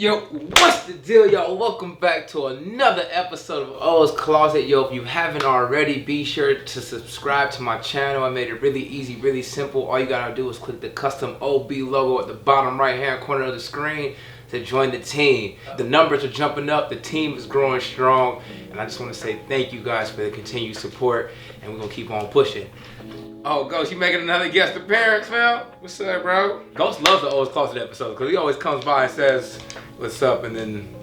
Yo, what's the deal, y'all? Welcome back to another episode of O's Closet. Yo, if you haven't already, be sure to subscribe to my channel. I made it really easy, really simple. All you gotta do is click the custom OB logo at the bottom right hand corner of the screen to join the team. The numbers are jumping up, the team is growing strong, and I just want to say thank you guys for the continued support, and we're gonna keep on pushing. Oh, Ghost, you making another guest appearance, man? What's up, bro? Ghost loves the O's Closet episode because he always comes by and says, what's up, and then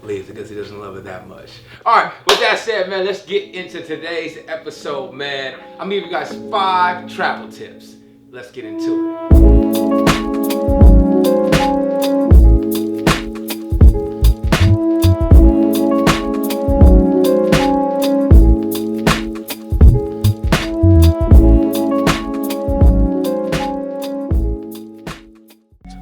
leaves because he doesn't love it that much. All right, with that said, man, let's get into today's episode, man. I'm giving you guys 5 travel tips. Let's get into it.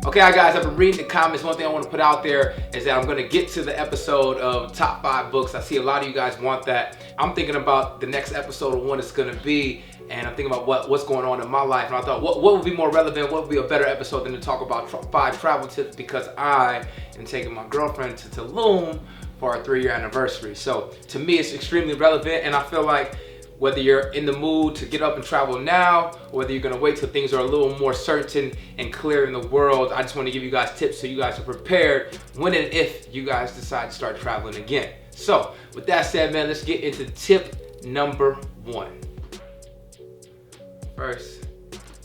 Okay, guys, I've been reading the comments. One thing I want to put out there is that I'm going to get to the episode of top 5 books. I see a lot of you guys want that. I'm thinking about the next episode of what it's going to be, and I'm thinking about what's going on in my life. And I thought, what would be more relevant? What would be a better episode than to talk about 5 travel tips? Because I am taking my girlfriend to Tulum for our 3-year anniversary. So to me, it's extremely relevant, and I feel like whether you're in the mood to get up and travel now, or whether you're gonna wait till things are a little more certain and clear in the world, I just wanna give you guys tips so you guys are prepared when and if you guys decide to start traveling again. So, with that said, man, let's get into tip number 1. First,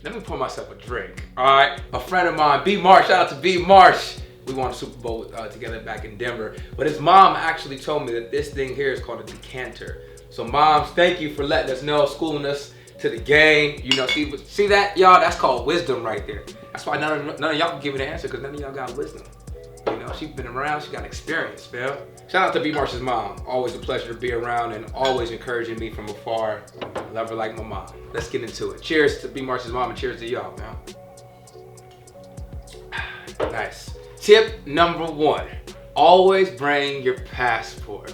let me pour myself a drink, all right? A friend of mine, B. Marsh, shout out to B. Marsh. We won a Super Bowl together back in Denver. But his mom actually told me that this thing here is called a decanter. So moms, thank you for letting us know, schooling us to the game. You know, see that, y'all? That's called wisdom right there. That's why none of y'all can give me the answer, because none of y'all got wisdom. You know, she's been around, she got experience, Phil. Shout out to B. Marsh's mom. Always a pleasure to be around and always encouraging me from afar. Love her like my mom. Let's get into it. Cheers to B. Marsh's mom and cheers to y'all, man. Nice. Tip number 1, always bring your passport.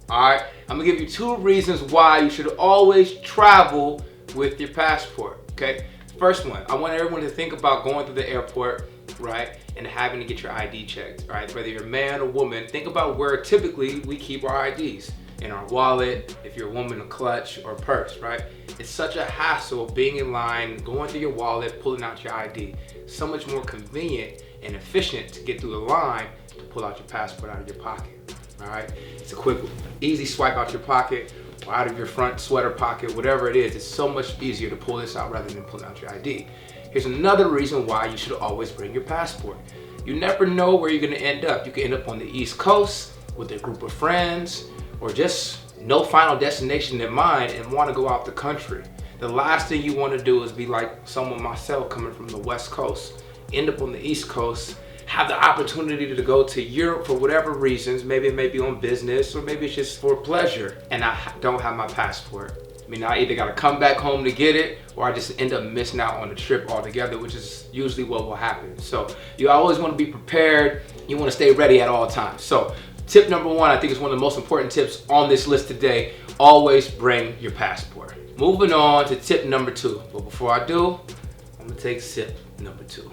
All right, I'm gonna give you 2 reasons why you should always travel with your passport, okay? First one, I want everyone to think about going through the airport, right, and having to get your ID checked, right? Whether you're a man or woman, think about where typically we keep our IDs. In our wallet, if you're a woman, a clutch or purse, right? It's such a hassle being in line, going through your wallet, pulling out your ID. So much more convenient and efficient to get through the line to pull out your passport out of your pocket. All right, it's a quick, easy swipe out your pocket or out of your front sweater pocket, whatever it is. It's so much easier to pull this out rather than pulling out your ID. Here's another reason why you should always bring your passport. You never know where you're gonna end up. You can end up on the East Coast with a group of friends, or just no final destination in mind and wanna go out the country. The last thing you wanna do is be like someone myself coming from the West Coast, end up on the East Coast, have the opportunity to go to Europe for whatever reasons. Maybe it may be on business, or maybe it's just for pleasure, and I don't have my passport. I mean, I either gotta come back home to get it, or I just end up missing out on the trip altogether, which is usually what will happen. So you always wanna be prepared. You wanna stay ready at all times. So tip number 1, I think is one of the most important tips on this list today. Always bring your passport. Moving on to tip number 2. But before I do, I'm gonna take sip number 2.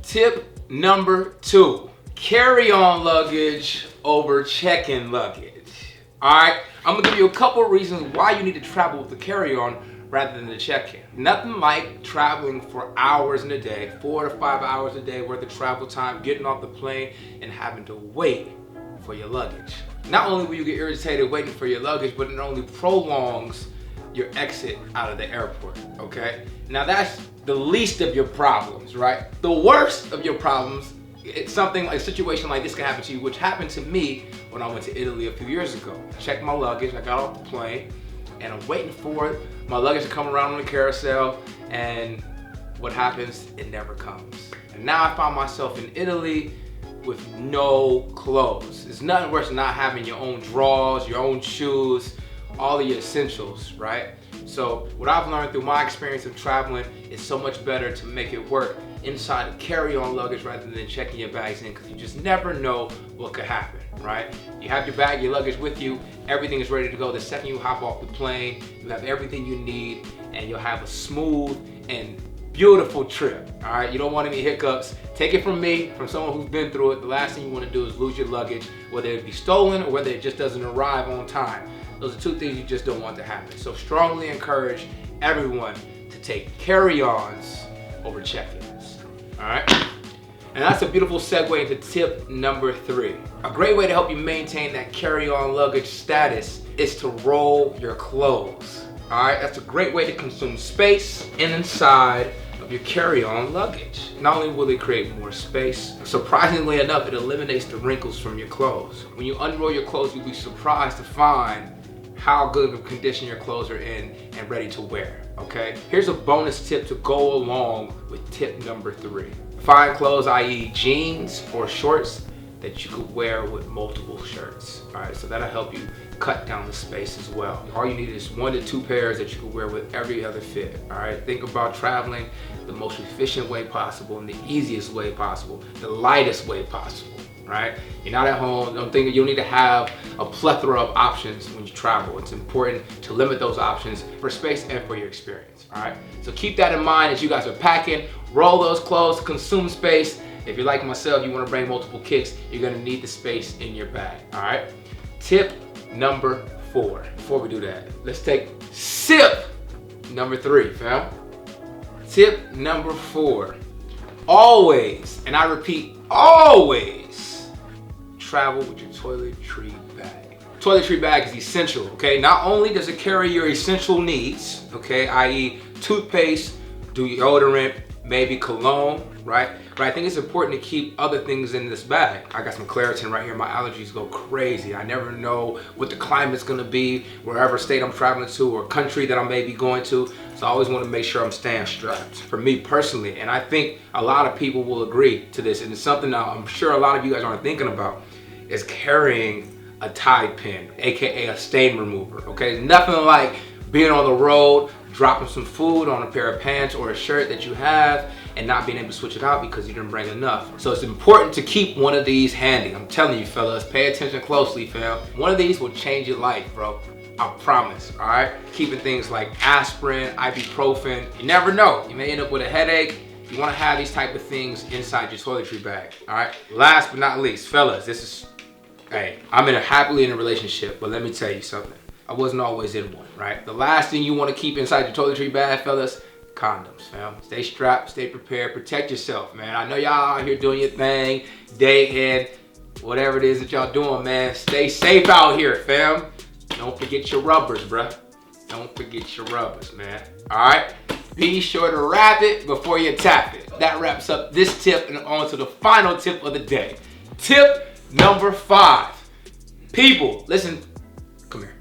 Tip number 2, carry-on luggage over check-in luggage. All right, I'm gonna give you a couple of reasons why you need to travel with the carry-on rather than the check-in. Nothing like traveling for hours in a day, 4 to 5 hours a day worth of travel time, getting off the plane and having to wait for your luggage. Not only will you get irritated waiting for your luggage, but it only prolongs your exit out of the airport, okay? Now that's the least of your problems, right? The worst of your problems, it's something like a situation like this can happen to you, which happened to me when I went to Italy a few years ago. I checked my luggage, I got off the plane, and I'm waiting for my luggage to come around on the carousel, and what happens? It never comes. And now I found myself in Italy with no clothes. It's nothing worse than not having your own drawers, your own shoes, all of your essentials, right? So what I've learned through my experience of traveling is so much better to make it work inside of carry-on luggage rather than checking your bags in, because you just never know what could happen, right? You have your bag, your luggage with you, everything is ready to go. The second you hop off the plane, you have everything you need, and you'll have a smooth and beautiful trip. All right, you don't want any hiccups. Take it from me, from someone who's been through it. The last thing you want to do is lose your luggage, whether it be stolen or whether it just doesn't arrive on time. Those are two things you just don't want to happen. So strongly encourage everyone to take carry-ons over check-ins. All right. And that's a beautiful segue into tip number 3. A great way to help you maintain that carry-on luggage status is to roll your clothes. All right, that's a great way to consume space inside of your carry-on luggage. Not only will it create more space, surprisingly enough, it eliminates the wrinkles from your clothes. When you unroll your clothes, you'll be surprised to find how good of a condition your clothes are in and ready to wear, okay? Here's a bonus tip to go along with tip number 3. Find clothes, i.e. jeans or shorts, that you could wear with multiple shirts. All right, so that'll help you cut down the space as well. All you need is 1 to 2 pairs that you can wear with every other fit. All right, think about traveling the most efficient way possible and the easiest way possible, the lightest way possible. Right? You're not at home. Don't think you'll need to have a plethora of options when you travel. It's important to limit those options for space and for your experience. All right. So keep that in mind as you guys are packing. Roll those clothes, consume space. If you're like myself, you want to bring multiple kicks, you're going to need the space in your bag. All right. Tip number 4. Before we do that, let's take sip number 3, fam. Tip number 4. Always, and I repeat, always, travel with your toiletry bag. Toiletry bag is essential, okay? Not only does it carry your essential needs, okay, i.e. toothpaste, deodorant, maybe cologne, right? But I think it's important to keep other things in this bag. I got some Claritin right here. My allergies go crazy. I never know what the climate's gonna be, wherever state I'm traveling to or country that I may be going to. So I always wanna make sure I'm staying strapped. For me personally, and I think a lot of people will agree to this, and it's something that I'm sure a lot of you guys aren't thinking about, is carrying a Tide pen, AKA a stain remover, okay? Nothing like being on the road, dropping some food on a pair of pants or a shirt that you have and not being able to switch it out because you didn't bring enough. So it's important to keep one of these handy. I'm telling you fellas, pay attention closely, fam. One of these will change your life, bro. I promise, all right? Keeping things like aspirin, ibuprofen, you never know. You may end up with a headache. You wanna have these type of things inside your toiletry bag, all right? Last but not least, fellas, hey, I'm happily in a relationship, but let me tell you something. I wasn't always in one, right? The last thing you want to keep inside your toiletry bag, fellas, condoms, fam. Stay strapped, stay prepared, protect yourself, man. I know y'all out here doing your thing, day in, whatever it is that y'all doing, man. Stay safe out here, fam. Don't forget your rubbers, bruh. Don't forget your rubbers, man. All right? Be sure to wrap it before you tap it. That wraps up this tip and on to the final tip of the day. Tip number 5. People, listen, come here.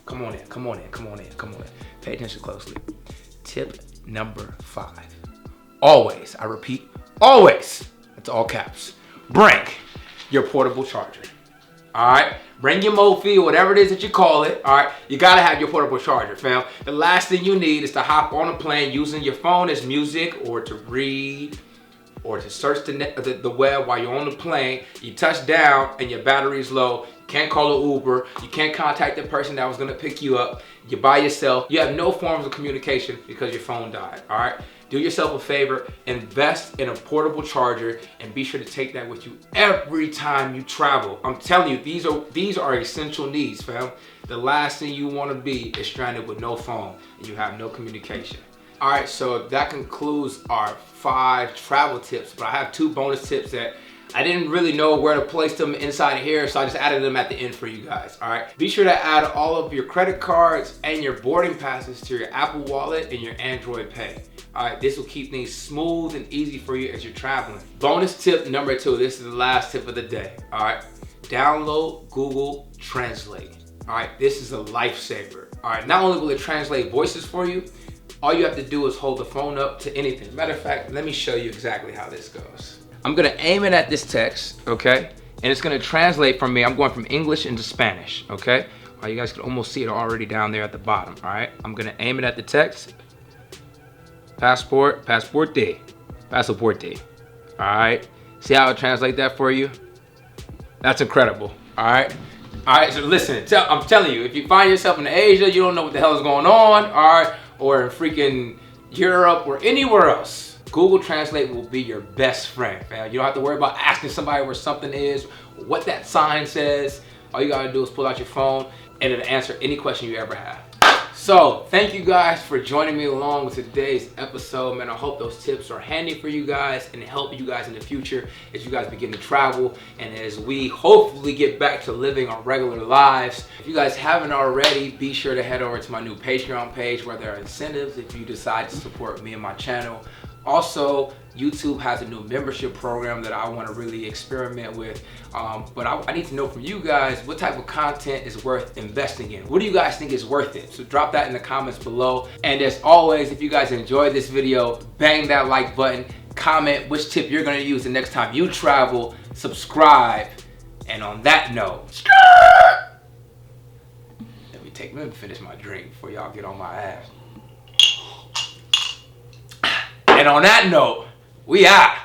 Come on in. Pay attention closely. Tip number 5. Always, I repeat, always, that's all caps, bring your portable charger. All right? Bring your Mophie, whatever it is that you call it, all right? You gotta have your portable charger, fam. The last thing you need is to hop on a plane using your phone as music or to read or to search the web while you're on the plane. You touch down and your battery's low. You can't call an Uber. You can't contact the person that was gonna pick you up. You're by yourself. You have no forms of communication because your phone died, all right? Do yourself a favor, invest in a portable charger and be sure to take that with you every time you travel. I'm telling you, these are essential needs, fam. The last thing you wanna be is stranded with no phone and you have no communication. All right, so that concludes our 5 travel tips, but I have 2 bonus tips that I didn't really know where to place them inside here, so I just added them at the end for you guys, all right? Be sure to add all of your credit cards and your boarding passes to your Apple Wallet and your Android Pay. All right, this will keep things smooth and easy for you as you're traveling. Bonus tip number 2, this is the last tip of the day, all right? Download Google Translate, all right? This is a lifesaver, all right? Not only will it translate voices for you, all you have to do is hold the phone up to anything. Matter of fact, let me show you exactly how this goes. I'm gonna aim it at this text, okay? And it's gonna translate from me. I'm going from English into Spanish, okay? You guys can almost see it already down there at the bottom, all right? I'm gonna aim it at the text. Pasaporte, all right? See how it translates that for you? That's incredible, all right? All right, so listen, I'm telling you, if you find yourself in Asia, you don't know what the hell is going on, all right? Or in freaking Europe, or anywhere else, Google Translate will be your best friend, man. You don't have to worry about asking somebody where something is, what that sign says. All you gotta do is pull out your phone and it'll answer any question you ever have. So, thank you guys for joining me along with today's episode, man. I hope those tips are handy for you guys and help you guys in the future as you guys begin to travel and as we hopefully get back to living our regular lives. If you guys haven't already, be sure to head over to my new Patreon page where there are incentives if you decide to support me and my channel. Also, YouTube has a new membership program that I want to really experiment with, but I need to know from you guys what type of content is worth investing in. What do you guys think is worth it? So drop that in the comments below. And as always, if you guys enjoyed this video, bang that like button, comment which tip you're going to use the next time you travel, subscribe, and on that note, let me finish my drink before y'all get on my ass. And on that note, we out.